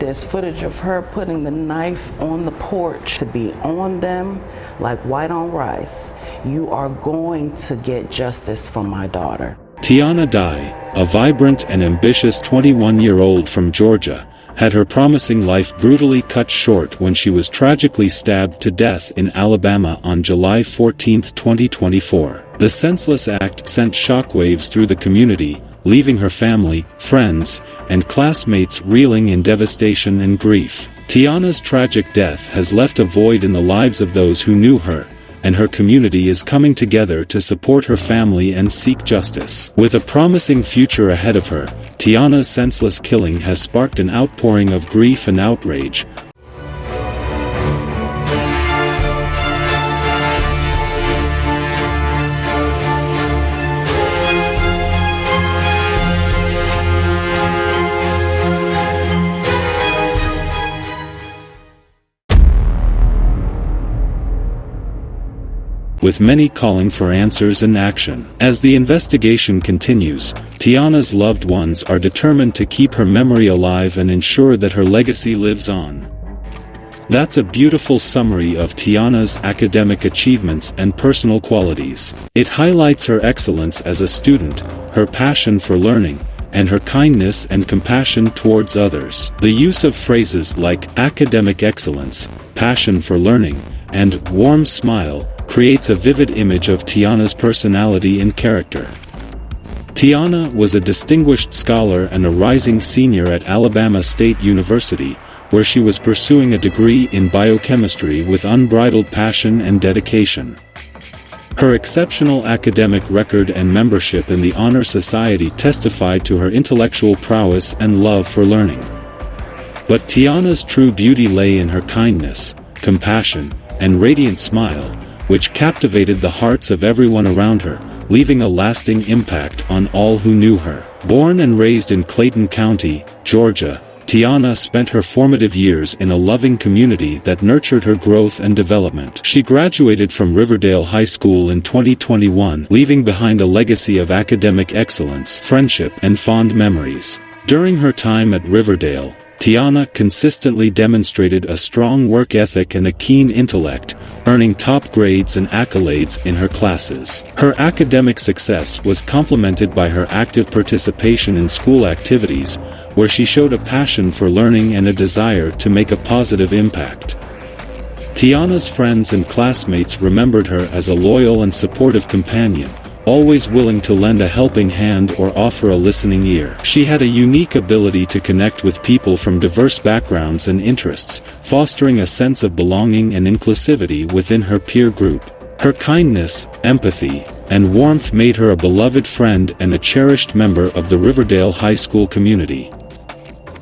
there's footage of her putting the knife on the porch to be on them like white on rice. You are going to get justice for my daughter. Tiana Dye, a vibrant and ambitious 21-year-old from Georgia, had her promising life brutally cut short when she was tragically stabbed to death in Alabama on July 14, 2024. The senseless act sent shockwaves through the community, leaving her family, friends, and classmates reeling in devastation and grief. Tiana's tragic death has left a void in the lives of those who knew her, and her community is coming together to support her family and seek justice. With a promising future ahead of her, Tiana's senseless killing has sparked an outpouring of grief and outrage. With many calling for answers and action. As the investigation continues, Tiana's loved ones are determined to keep her memory alive and ensure that her legacy lives on. That's a beautiful summary of Tiana's academic achievements and personal qualities. It highlights her excellence as a student, her passion for learning, and her kindness and compassion towards others. The use of phrases like academic excellence, passion for learning, and warm smile creates a vivid image of Tiana's personality and character. Tiana was a distinguished scholar and a rising senior at Alabama State University, where she was pursuing a degree in biochemistry with unbridled passion and dedication. Her exceptional academic record and membership in the Honor Society testified to her intellectual prowess and love for learning. But Tiana's true beauty lay in her kindness, compassion, and radiant smile, which captivated the hearts of everyone around her, leaving a lasting impact on all who knew her. Born and raised in Clayton County, Georgia, Tiana spent her formative years in a loving community that nurtured her growth and development. She graduated from Riverdale High School in 2021, leaving behind a legacy of academic excellence, friendship, and fond memories. During her time at Riverdale, Tiana consistently demonstrated a strong work ethic and a keen intellect, earning top grades and accolades in her classes. Her academic success was complemented by her active participation in school activities, where she showed a passion for learning and a desire to make a positive impact. Tiana's friends and classmates remembered her as a loyal and supportive companion, always willing to lend a helping hand or offer a listening ear. She had a unique ability to connect with people from diverse backgrounds and interests, fostering a sense of belonging and inclusivity within her peer group. Her kindness, empathy, and warmth made her a beloved friend and a cherished member of the Riverdale High School community.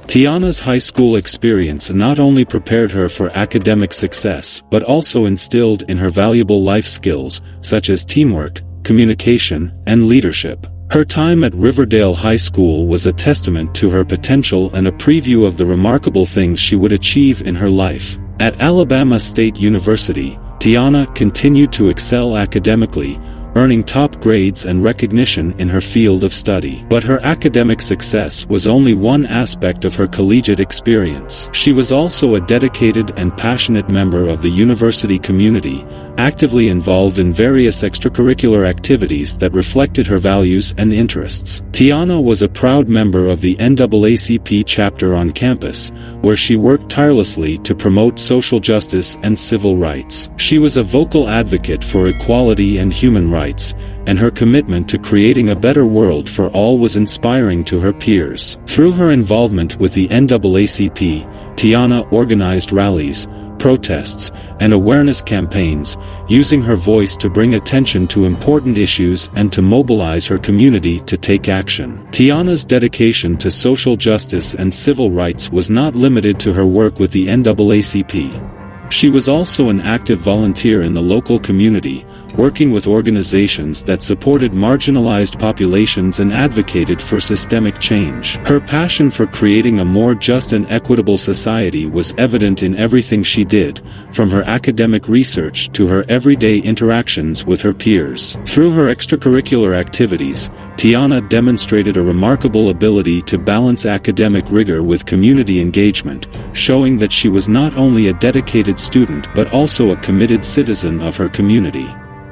Tiana's high school experience not only prepared her for academic success but also instilled in her valuable life skills, such as teamwork, communication, and leadership. Her time at Riverdale High School was a testament to her potential and a preview of the remarkable things she would achieve in her life. At Alabama State University, Tiana continued to excel academically, earning top grades and recognition in her field of study. But her academic success was only one aspect of her collegiate experience. She was also a dedicated and passionate member of the university community, actively involved in various extracurricular activities that reflected her values and interests. Tiana was a proud member of the NAACP chapter on campus, where she worked tirelessly to promote social justice and civil rights. She was a vocal advocate for equality and human rights, and her commitment to creating a better world for all was inspiring to her peers. Through her involvement with the NAACP, Tiana organized rallies, protests, and awareness campaigns, using her voice to bring attention to important issues and to mobilize her community to take action. Tiana's dedication to social justice and civil rights was not limited to her work with the NAACP. She was also an active volunteer in the local community, working with organizations that supported marginalized populations and advocated for systemic change. Her passion for creating a more just and equitable society was evident in everything she did, from her academic research to her everyday interactions with her peers. Through her extracurricular activities, Tiana demonstrated a remarkable ability to balance academic rigor with community engagement, showing that she was not only a dedicated student but also a committed citizen of her community.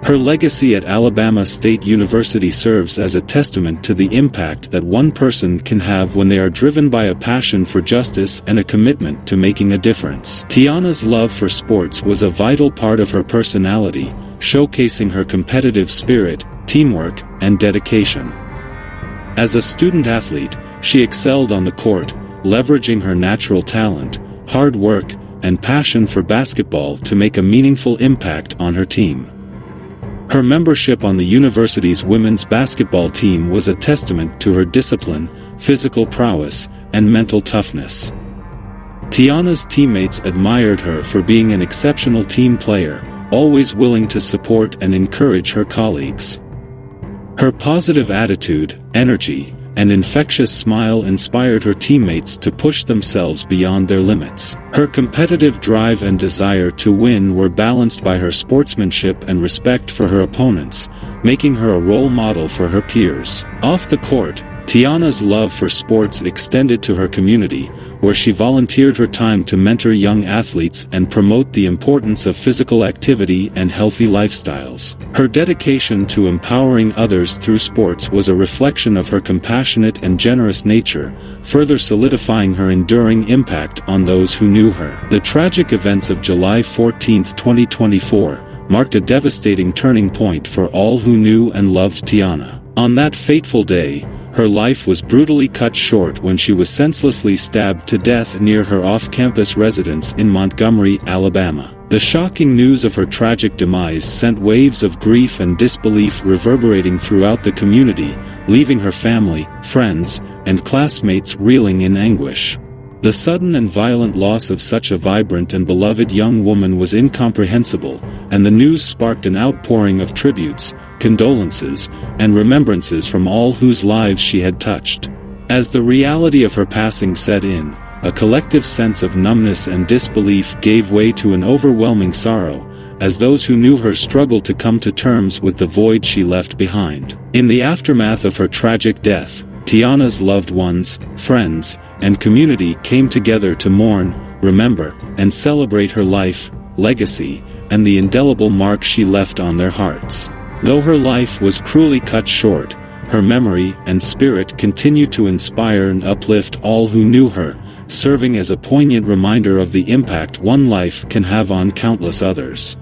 Her legacy at Alabama State University serves as a testament to the impact that one person can have when they are driven by a passion for justice and a commitment to making a difference. Tiana's love for sports was a vital part of her personality, showcasing her competitive spirit, teamwork, and dedication. As a student athlete, she excelled on the court, leveraging her natural talent, hard work, and passion for basketball to make a meaningful impact on her team. Her membership on the university's women's basketball team was a testament to her discipline, physical prowess, and mental toughness. Tiana's teammates admired her for being an exceptional team player, always willing to support and encourage her colleagues. Her positive attitude, energy, and infectious smile inspired her teammates to push themselves beyond their limits. Her competitive drive and desire to win were balanced by her sportsmanship and respect for her opponents, making her a role model for her peers. Off the court, Tiana's love for sports extended to her community, where she volunteered her time to mentor young athletes and promote the importance of physical activity and healthy lifestyles. Her dedication to empowering others through sports was a reflection of her compassionate and generous nature, further solidifying her enduring impact on those who knew her. The tragic events of July 14, 2024, marked a devastating turning point for all who knew and loved Tiana. On that fateful day, her life was brutally cut short when she was senselessly stabbed to death near her off-campus residence in Montgomery, Alabama. The shocking news of her tragic demise sent waves of grief and disbelief reverberating throughout the community, leaving her family, friends, and classmates reeling in anguish. The sudden and violent loss of such a vibrant and beloved young woman was incomprehensible, and the news sparked an outpouring of tributes, condolences, and remembrances from all whose lives she had touched. As the reality of her passing set in, a collective sense of numbness and disbelief gave way to an overwhelming sorrow, as those who knew her struggled to come to terms with the void she left behind. In the aftermath of her tragic death, Tiana's loved ones, friends, and community came together to mourn, remember, and celebrate her life, legacy, and the indelible mark she left on their hearts. Though her life was cruelly cut short, her memory and spirit continue to inspire and uplift all who knew her, serving as a poignant reminder of the impact one life can have on countless others.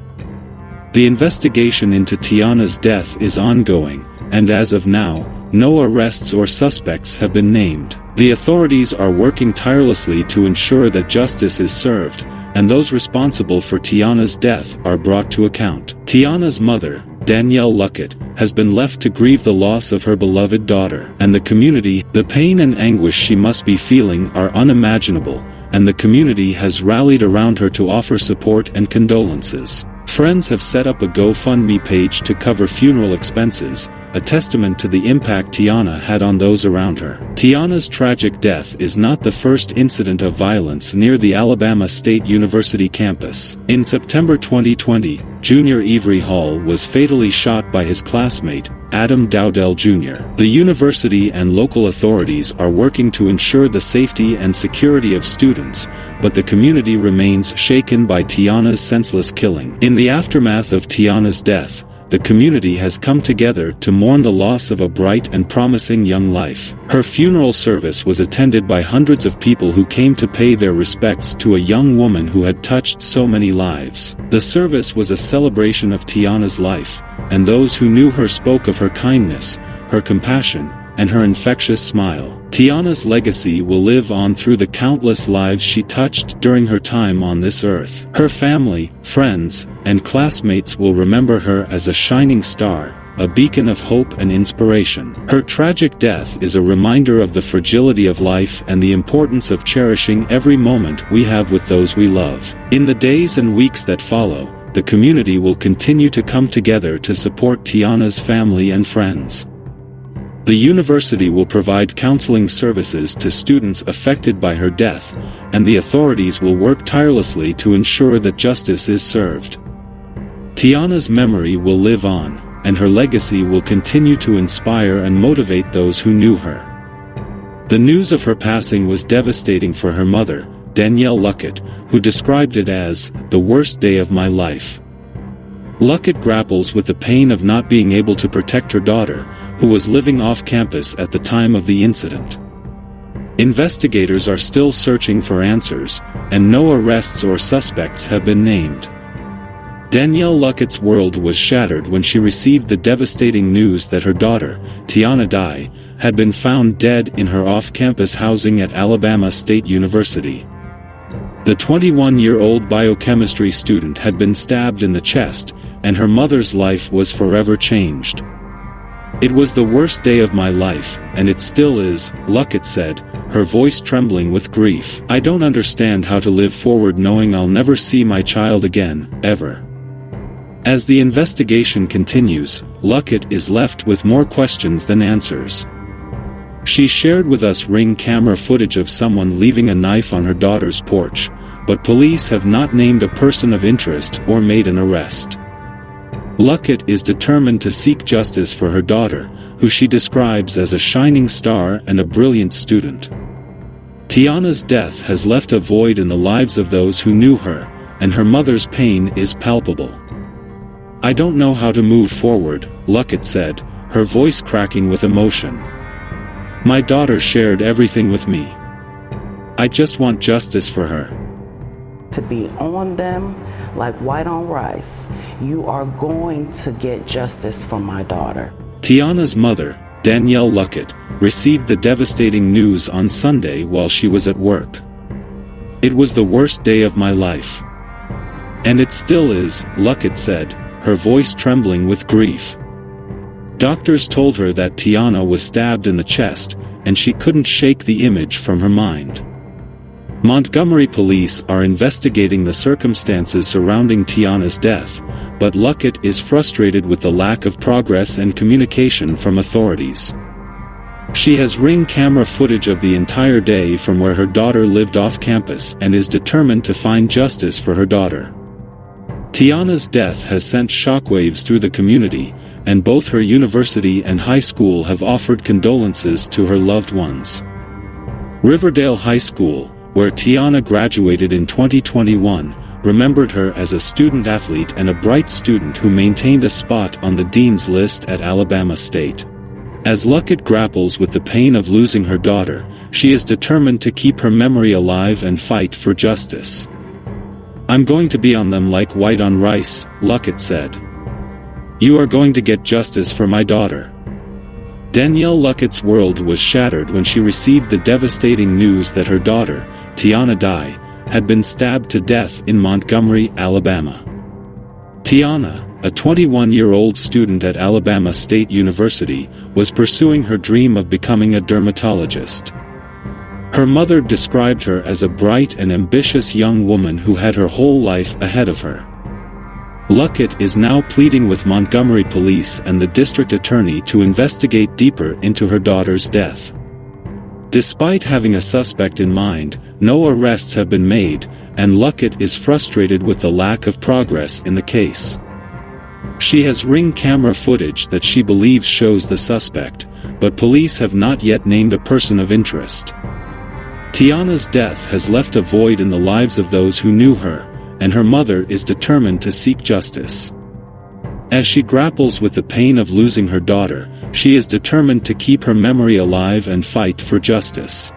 The investigation into Tiana's death is ongoing, and as of now, no arrests or suspects have been named. The authorities are working tirelessly to ensure that justice is served, and those responsible for Tiana's death are brought to account. Tiana's mother, Danielle Luckett, has been left to grieve the loss of her beloved daughter, and the community, the pain and anguish she must be feeling are unimaginable, and the community has rallied around her to offer support and condolences. Friends have set up a GoFundMe page to cover funeral expenses, a testament to the impact Tiana had on those around her. Tiana's tragic death is not the first incident of violence near the Alabama State University campus. In September 2020, Junior Avery Hall was fatally shot by his classmate, Adam Dowdell Jr. The university and local authorities are working to ensure the safety and security of students, but the community remains shaken by Tiana's senseless killing. In the aftermath of Tiana's death, the community has come together to mourn the loss of a bright and promising young life. Her funeral service was attended by hundreds of people who came to pay their respects to a young woman who had touched so many lives. The service was a celebration of Tiana's life, and those who knew her spoke of her kindness, her compassion, and her infectious smile. Tiana's legacy will live on through the countless lives she touched during her time on this earth. Her family, friends, and classmates will remember her as a shining star, a beacon of hope and inspiration. Her tragic death is a reminder of the fragility of life and the importance of cherishing every moment we have with those we love. In the days and weeks that follow, the community will continue to come together to support Tiana's family and friends. The university will provide counseling services to students affected by her death, and the authorities will work tirelessly to ensure that justice is served. Tiana's memory will live on, and her legacy will continue to inspire and motivate those who knew her. The news of her passing was devastating for her mother, Danielle Luckett, who described it as the worst day of my life. Luckett grapples with the pain of not being able to protect her daughter, who was living off campus at the time of the incident. Investigators are still searching for answers, and no arrests or suspects have been named. Danielle Luckett's world was shattered when she received the devastating news that her daughter, Tiana Dye, had been found dead in her off-campus housing at Alabama State University. The 21-year-old biochemistry student had been stabbed in the chest, and her mother's life was forever changed. "It was the worst day of my life, and it still is," Luckett said, her voice trembling with grief. "I don't understand how to live forward knowing I'll never see my child again, ever." As the investigation continues, Luckett is left with more questions than answers. She shared with us ring camera footage of someone leaving a knife on her daughter's porch, but police have not named a person of interest or made an arrest. Luckett is determined to seek justice for her daughter, who she describes as a shining star and a brilliant student. Tiana's death has left a void in the lives of those who knew her, and her mother's pain is palpable. "I don't know how to move forward," Luckett said, her voice cracking with emotion. "My daughter shared everything with me. I just want justice for her." To be on them like white on rice. You are going to get justice for my daughter. Tiana's mother, Danielle Luckett, received the devastating news on Sunday while she was at work. "It was the worst day of my life. And it still is," Luckett said, her voice trembling with grief. Doctors told her that Tiana was stabbed in the chest, and she couldn't shake the image from her mind. Montgomery police are investigating the circumstances surrounding Tiana's death, but Luckett is frustrated with the lack of progress and communication from authorities. She has ring camera footage of the entire day from where her daughter lived off campus and is determined to find justice for her daughter. Tiana's death has sent shockwaves through the community, and both her university and high school have offered condolences to her loved ones. Riverdale High School, where Tiana graduated in 2021, remembered her as a student athlete and a bright student who maintained a spot on the dean's list at Alabama State. As Luckett grapples with the pain of losing her daughter, she is determined to keep her memory alive and fight for justice. "I'm going to be on them like white on rice," Luckett said. "You are going to get justice for my daughter." Danielle Luckett's world was shattered when she received the devastating news that her daughter, Tiana Dye, had been stabbed to death in Montgomery, Alabama. Tiana, a 21-year-old student at Alabama State University, was pursuing her dream of becoming a dermatologist. Her mother described her as a bright and ambitious young woman who had her whole life ahead of her. Luckett is now pleading with Montgomery police and the district attorney to investigate deeper into her daughter's death. Despite having a suspect in mind, no arrests have been made, and Luckett is frustrated with the lack of progress in the case. She has ring camera footage that she believes shows the suspect, but police have not yet named a person of interest. Tiana's death has left a void in the lives of those who knew her, and her mother is determined to seek justice. As she grapples with the pain of losing her daughter, she is determined to keep her memory alive and fight for justice.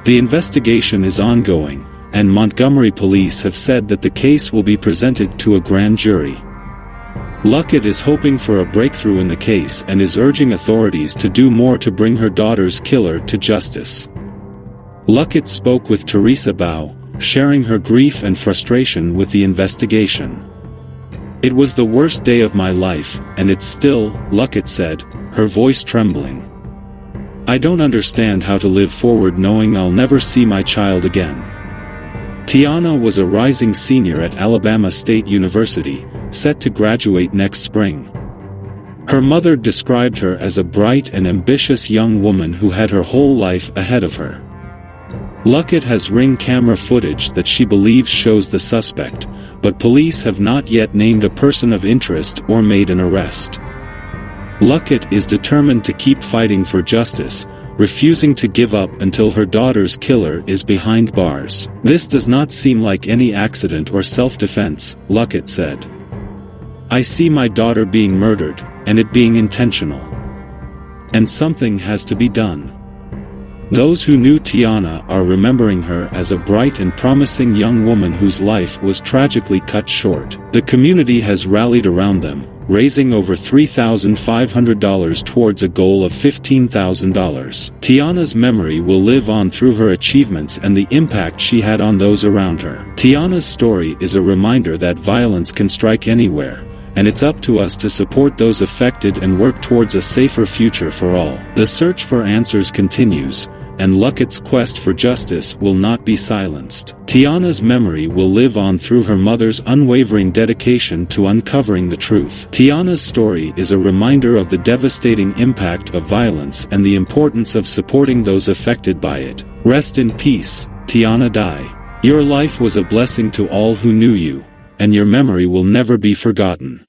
The investigation is ongoing, and Montgomery police have said that the case will be presented to a grand jury. Luckett is hoping for a breakthrough in the case and is urging authorities to do more to bring her daughter's killer to justice. Luckett spoke with Teresa Bow, sharing her grief and frustration with the investigation. "It was the worst day of my life, and it's still," Luckett said, her voice trembling. "I don't understand how to live forward knowing I'll never see my child again." Tiana was a rising senior at Alabama State University, set to graduate next spring. Her mother described her as a bright and ambitious young woman who had her whole life ahead of her. Luckett has ring camera footage that she believes shows the suspect, but police have not yet named a person of interest or made an arrest. Luckett is determined to keep fighting for justice, refusing to give up until her daughter's killer is behind bars. "This does not seem like any accident or self-defense," Luckett said. "I see my daughter being murdered, and it being intentional. And something has to be done." Those who knew Tiana are remembering her as a bright and promising young woman whose life was tragically cut short. The community has rallied around them, raising over $3,500 towards a goal of $15,000. Tiana's memory will live on through her achievements and the impact she had on those around her. Tiana's story is a reminder that violence can strike anywhere, and it's up to us to support those affected and work towards a safer future for all. The search for answers continues, and Luckett's quest for justice will not be silenced. Tiana's memory will live on through her mother's unwavering dedication to uncovering the truth. Tiana's story is a reminder of the devastating impact of violence and the importance of supporting those affected by it. Rest in peace, Tiana Dye. Your life was a blessing to all who knew you, and your memory will never be forgotten.